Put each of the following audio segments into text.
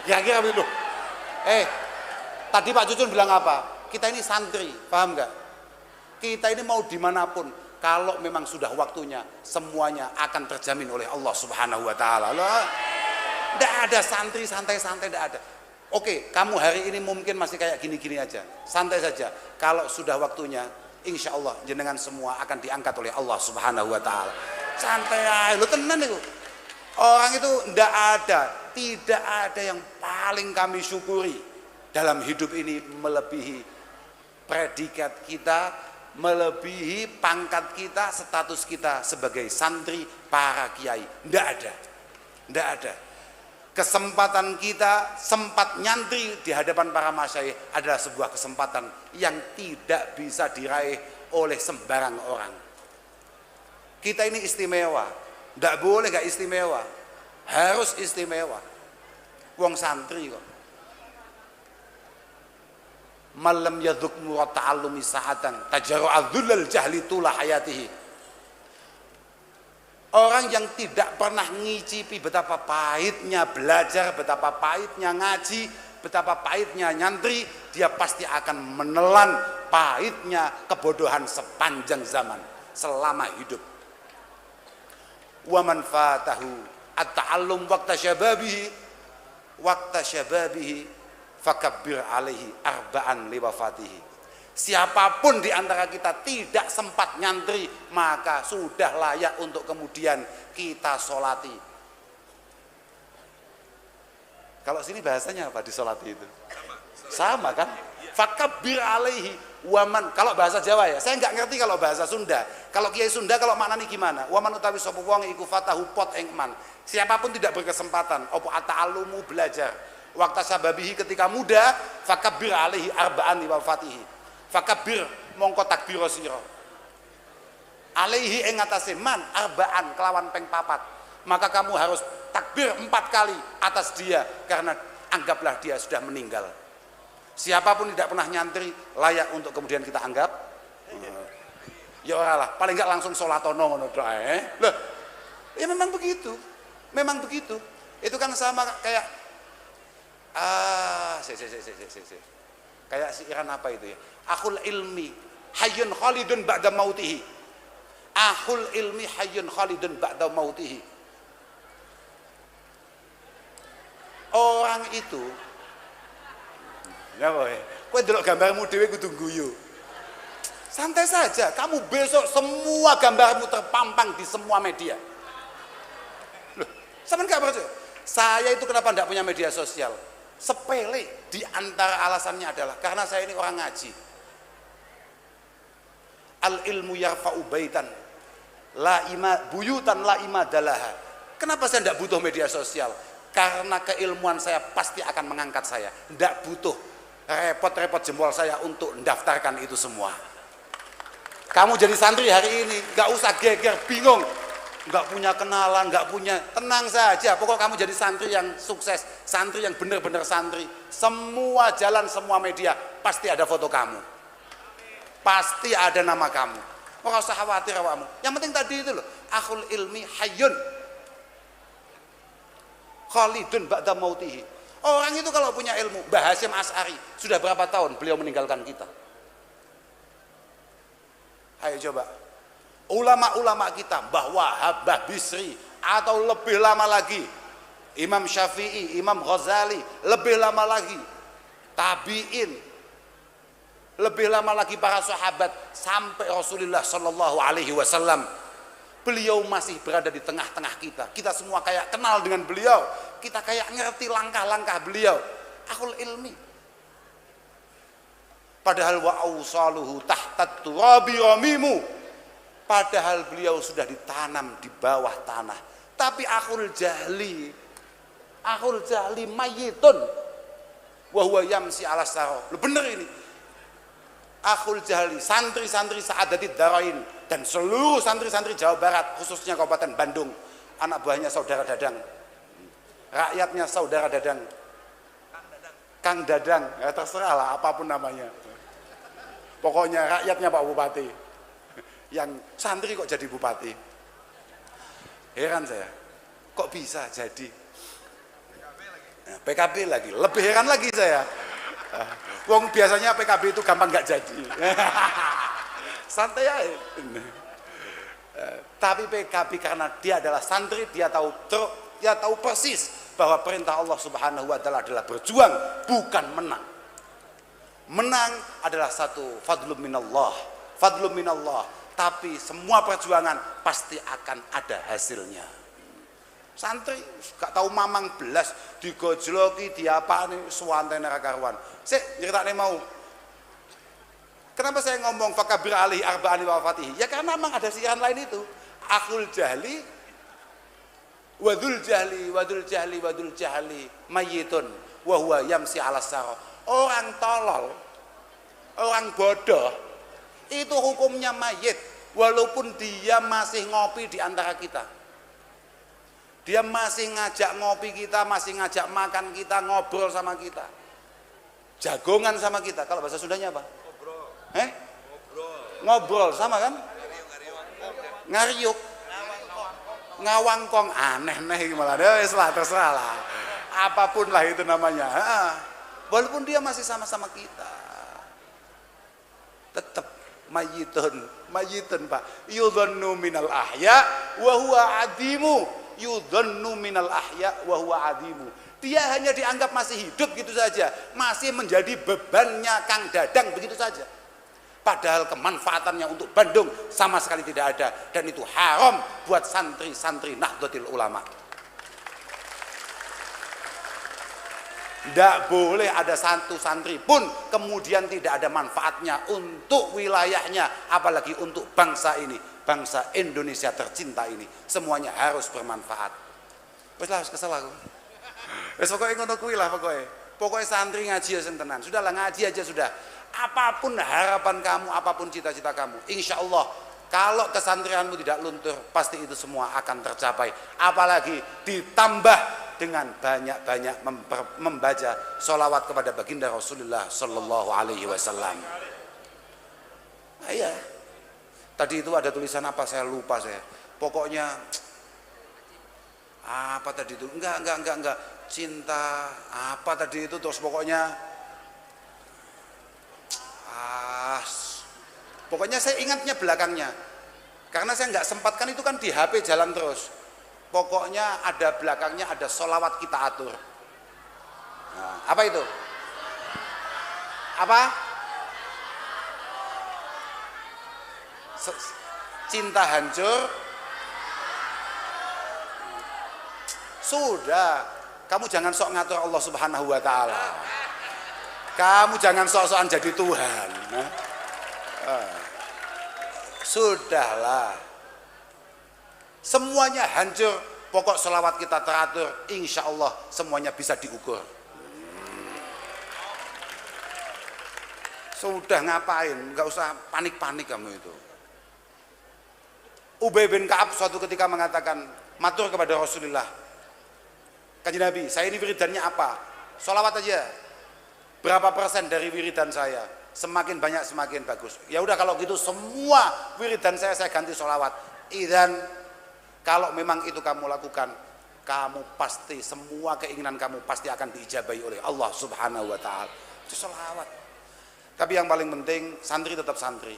Kira-kira begitu. Tadi Pak Cucun bilang apa? Kita ini santri, paham nggak? Kita ini mau dimanapun, kalau memang sudah waktunya, semuanya akan terjamin oleh Allah Subhanahu Wa Taala. Loh, tidak ada santri santai-santai, tidak ada. Oke, kamu hari ini mungkin masih kayak gini-gini aja, santai saja. Kalau sudah waktunya, insya Allah jenengan semua akan diangkat oleh Allah Subhanahu Wa Taala. Santai aja, lo tenan itu. Orang itu tidak ada yang paling kami syukuri dalam hidup ini melebihi predikat kita, melebihi pangkat kita, status kita sebagai santri para kiai. Tidak ada. Kesempatan kita sempat nyantri di hadapan para masyayikh adalah sebuah kesempatan yang tidak bisa diraih oleh sembarang orang. Kita ini istimewa, tidak boleh gak istimewa, harus istimewa. Wong santri kok. Malam yadhuk murat ta'allumi sa'atan tajarru'a dhullal jahli tula hayatihi. Orang yang tidak pernah ngicipi betapa pahitnya belajar, betapa pahitnya ngaji, betapa pahitnya nyantri, dia pasti akan menelan pahitnya kebodohan sepanjang zaman, selama hidup. Wa man fatahu at-ta'allum waqta syababihi fakabbir alaihi arba'an liwafatihi. Siapapun di antara kita tidak sempat nyantri, maka sudah layak untuk kemudian kita solati. Kalau sini bahasanya apa disolati itu? Sama kan? Fakabbir alaihi waman. Kalau bahasa Jawa ya, saya nggak ngerti kalau bahasa Sunda. Kalau Kiai Sunda kalau maknanya gimana? Waman utawi sapa wong iku fatahu pot engman. Siapapun tidak berkesempatan opo ata'allumu belajar. Waktu sababihi ketika muda, fakabbir alaihi arba'an liwafatihi. Fakabir mongko takbiro sira alaihi ing atase man arbaan kelawan peng papat, maka kamu harus takbir 4 kali atas dia, karena anggaplah dia sudah meninggal. Siapapun tidak pernah nyantri layak untuk kemudian kita anggap ya ora lah, paling enggak langsung sholatono ngono doae. Loh, ya memang begitu. Itu kan sama kayak kayak siiran apa itu ya? Akhul ilmi hayyun khalidun ba'da mautihi. Akhul ilmi hayyun khalidun ba'da mautihi. Orang itu ya boy, kowe delok gambarmu dhewe kudu guyu. Santai saja, kamu besok semua gambarmu terpampang di semua media. Loh, sampean enggak percaya? Saya itu kenapa enggak punya media sosial? Sepele, di antara alasannya adalah karena saya ini orang ngaji. Al ilmu yarfa'u baitan buyutan la imadalaha. Kenapa saya tidak butuh media sosial? Karena keilmuan saya pasti akan mengangkat saya. Tidak butuh repot-repot jempol saya untuk mendaftarkan itu semua. Kamu jadi santri hari ini, gak usah geger, bingung, gak punya kenalan, gak punya, tenang saja. Pokok kamu jadi santri yang sukses, santri yang benar-benar santri. Semua jalan, semua media pasti ada foto kamu. Pasti ada nama kamu. Nggak usah khawatir awakmu. Yang penting tadi itu loh, akhul ilmi hayyun khalidun ba'da mautihi. Orang itu kalau punya ilmu, Mbah Hasyim Asy'ari sudah berapa tahun beliau meninggalkan kita? Ayo coba. Ulama-ulama kita, Mbah Wahab, Mbah Bisri, atau lebih lama lagi Imam Syafi'i, Imam Ghazali, lebih lama lagi tabi'in, lebih lama lagi para sahabat, sampai Rasulullah Shallallahu Alaihi Wasallam. Beliau masih berada di tengah-tengah kita. Kita semua kayak kenal dengan beliau. Kita kayak ngerti langkah-langkah beliau. Akhul ilmi. Padahal wa ausaluhu tahtat turabi ramimu. Padahal beliau sudah ditanam di bawah tanah. Tapi akhul jahli mayitun wa huwa yamsi ala sara. Bener ini. Akhul jahli, santri-santri Sa'adatid Darain dan seluruh santri-santri Jawa Barat, khususnya Kabupaten Bandung, anak buahnya saudara Dadang, rakyatnya saudara Dadang, Kang Dadang, ya terserah lah apapun namanya, pokoknya rakyatnya Pak Bupati, yang santri kok jadi bupati. Heran saya, kok bisa jadi PKB lagi, lebih heran lagi saya. Wong biasanya PKB itu gampang nggak jadi. Santai aja. Tapi PKB karena dia adalah santri, dia tahu persis bahwa perintah Allah Subhanahu wa taala adalah berjuang, bukan menang. Menang adalah satu fadlun minallah, tapi semua perjuangan pasti akan ada hasilnya. Santri gak tahu mamang belas, digojloki, diapani, suwantene ra karuan. Sik nyeritakne mau. Kenapa saya ngomong fakabir alih arba'ani wa fatihi? Ya karena memang ada siaran lain itu. Akhul jahli wadul jahli mayyitun wa huwa yamsi 'alas sara. Orang tolol, orang bodoh itu hukumnya mayit walaupun dia masih ngopi di antara kita. Dia masih ngajak ngopi kita, masih ngajak makan kita, ngobrol sama kita, jagongan sama kita. Kalau bahasa Sundanya apa? Ngobrol sama kan? Ngariuk, ngawangkong, aneh malah. Terserah lah, apapun lah itu namanya. Walaupun dia masih sama-sama kita, tetap mayitun Pak. Yudhannu minal ahya wa huwa adimu. Yudhannu minal ahya wa huwa adimu. Dia hanya dianggap masih hidup gitu saja, masih menjadi bebannya Kang Dadang begitu saja. Padahal kemanfaatannya untuk Bandung sama sekali tidak ada, dan itu haram buat santri-santri Nahdlatul Ulama. Tidak boleh ada satu santri pun kemudian tidak ada manfaatnya untuk wilayahnya, apalagi untuk bangsa ini, bangsa Indonesia tercinta ini. Semuanya harus bermanfaat. Wes lah, kesel aku. Wes pokoknya ngono kuwi lah pokoknya. Pokoknya santri ngaji ya sing tenan. Sudahlah, ngaji aja sudah. Apapun harapan kamu, apapun cita-cita kamu, insya Allah kalau kesantrianmu tidak luntur, pasti itu semua akan tercapai. Apalagi ditambah dengan banyak-banyak membaca sholawat kepada baginda Rasulullah Sallallahu Alaihi Wasallam. Iya. Tadi itu ada tulisan apa? Saya lupa saya. Pokoknya apa tadi itu? Enggak. Cinta apa tadi itu? Terus pokoknya saya ingatnya belakangnya. Karena saya nggak sempatkan, itu kan di HP jalan terus. Pokoknya ada belakangnya, ada sholawat kita atur. Nah, apa itu? Apa? Cinta hancur. Sudah, kamu jangan sok ngatur Allah Subhanahu wa taala. Kamu jangan sok-sokan jadi Tuhan. Sudahlah. Semuanya hancur, pokok selawat kita teratur, insya Allah semuanya bisa diukur. Sudah, ngapain? Nggak usah panik-panik kamu itu. Ubay bin Ka'ab suatu ketika mengatakan, matur kepada Rasulullah, Kanjeng Nabi, saya ini wiridannya apa? Sholawat aja. Berapa persen dari wiridan saya? Semakin banyak semakin bagus. Ya udah, kalau gitu semua wiridan saya ganti sholawat. Idzan, kalau memang itu kamu lakukan, kamu pasti, semua keinginan kamu pasti akan diijabahi oleh Allah Subhanahu wa taala. Itu sholawat. Tapi yang paling penting, santri tetap santri.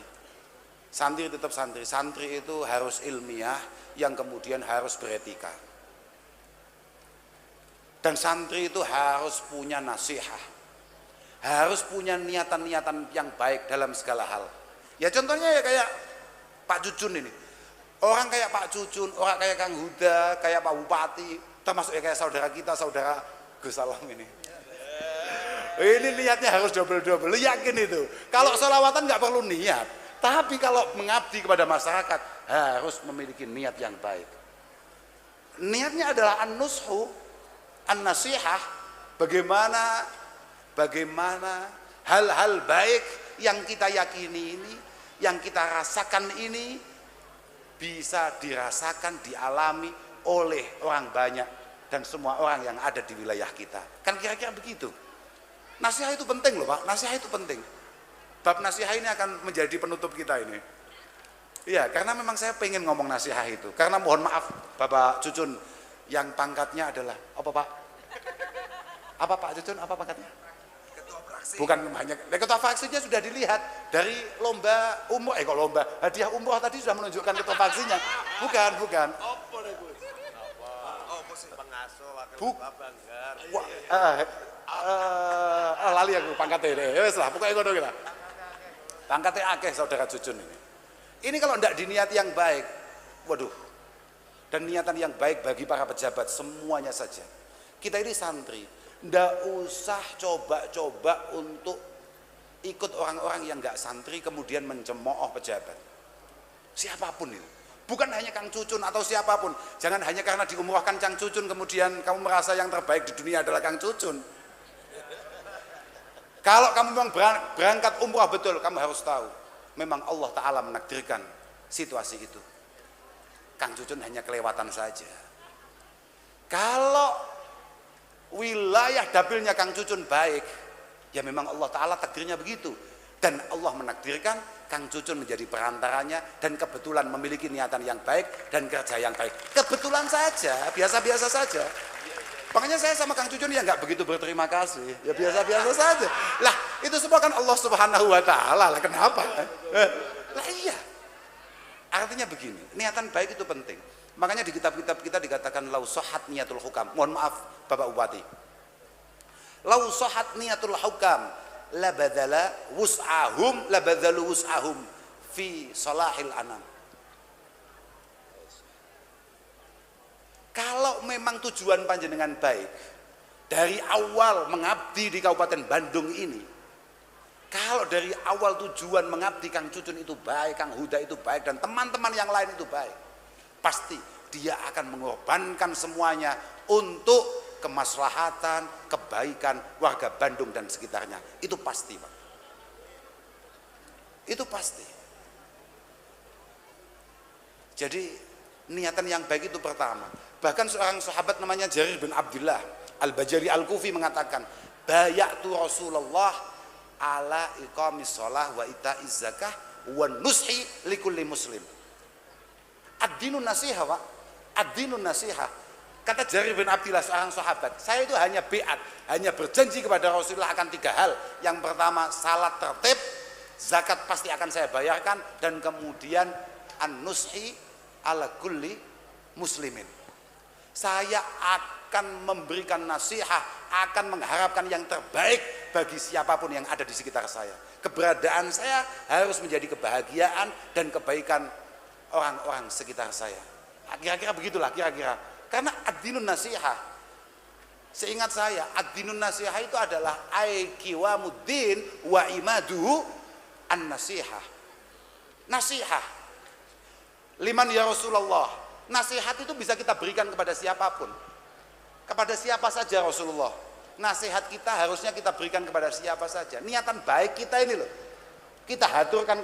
Santri tetap santri. Santri itu harus ilmiah, yang kemudian harus beretika. Dan santri itu harus punya nasihat, harus punya niatan-niatan yang baik dalam segala hal. Ya contohnya ya kayak Pak Cucun ini. Orang kayak Pak Cucun, orang kayak Kang Huda, kayak Pak Bupati, termasuk ya kayak saudara kita, saudara Gus Salam ini. Ini niatnya harus double-double, yakin itu. Kalau sholawatan nggak perlu niat, tapi kalau mengabdi kepada masyarakat harus memiliki niat yang baik. Niatnya adalah an-nushu, an-nasihah, bagaimana hal-hal baik yang kita yakini ini, yang kita rasakan ini bisa dirasakan, dialami oleh orang banyak dan semua orang yang ada di wilayah kita. Kan kira-kira begitu. Nasihat itu penting loh Pak, nasihat itu penting. Bab nasihat ini akan menjadi penutup kita ini. Iya, karena memang saya pengen ngomong nasihat itu. Karena mohon maaf Bapak Cucun, yang pangkatnya adalah apa Pak? Apa Pak Cucun, apa pangkatnya? Ketua fraksi. Bukan hanya, ketua fraksinya sudah dilihat dari lomba umroh, kok lomba, hadiah umroh tadi sudah menunjukkan ketua fraksinya. Bukan. Apa nih Gus? Apa sih pengasuh wakil Buk- ketua Banggar? Lali aku pangkatnya ini, wes lah, pokoknya ngono lah. Pangkatnya akeh saudara Cucun ini. Ini kalau tidak diniati yang baik, waduh. Dan niatan yang baik bagi para pejabat semuanya saja. Kita ini santri, ndak usah coba-coba untuk ikut orang-orang yang nggak santri kemudian mencemooh pejabat. Siapapun itu. Bukan hanya Kang Cucun atau siapapun. Jangan hanya karena diumrohkan Kang Cucun kemudian kamu merasa yang terbaik di dunia adalah Kang Cucun. Kalau kamu memang berangkat umrah betul, kamu harus tahu memang Allah Ta'ala menakdirkan situasi itu. Kang Cucun hanya kelewatan saja. Kalau wilayah dapilnya Kang Cucun baik, ya memang Allah Ta'ala takdirnya begitu. Dan Allah menakdirkan Kang Cucun menjadi perantaranya dan kebetulan memiliki niatan yang baik dan kerja yang baik. Kebetulan saja, biasa-biasa saja. Makanya saya sama Kang Cucun ya nggak begitu berterima kasih, ya biasa-biasa saja. Lah itu semua kan Allah Subhanahu Wa Ta'ala lah, kenapa? Lah iya. Artinya begini, niatan baik itu penting. Makanya di kitab-kitab kita dikatakan lau sohat niatul hukam. Mohon maaf Bapak Bupati. Lau sohat niatul hukam labadala wus'ahum fi salahil anam. Kalau memang tujuan panjenengan baik dari awal mengabdi di Kabupaten Bandung ini, kalau dari awal tujuan mengabdi Kang Cucun itu baik, Kang Huda itu baik, dan teman-teman yang lain itu baik, pasti dia akan mengorbankan semuanya untuk kemaslahatan, kebaikan warga Bandung dan sekitarnya. Itu pasti Pak. Itu pasti. Jadi niatan yang baik itu pertama. Bahkan seorang sahabat namanya Jarir bin Abdullah Al-Bajali Al-Kufi mengatakan, bayatu Rasulullah ala iqamis shalah wa ita'iz zakah wa nushi likulli muslim. Ad-dinun nasihah, Pak. Ad-dinun nasihah. Kata Jarir bin Abdullah seorang sahabat, saya itu hanya biat, hanya berjanji kepada Rasulullah akan 3 hal. Yang pertama, salat tertib, zakat pasti akan saya bayarkan, dan kemudian an-nushi ala kulli muslimin. Saya akan memberikan nasihat, akan mengharapkan yang terbaik bagi siapapun yang ada di sekitar saya. Keberadaan saya harus menjadi kebahagiaan dan kebaikan orang-orang sekitar saya. Kira-kira begitulah, kira-kira. Karena ad-dinun nasihah, seingat saya, ad-dinun nasihah itu adalah aikiwamuddin wa imaduhu an-nasihah. Nasihah. Liman ya Rasulullah. Nasihat itu bisa kita berikan kepada siapapun. Kepada siapa saja Rasulullah. Nasihat kita harusnya kita berikan kepada siapa saja. Niatan baik kita ini loh, kita haturkan kepada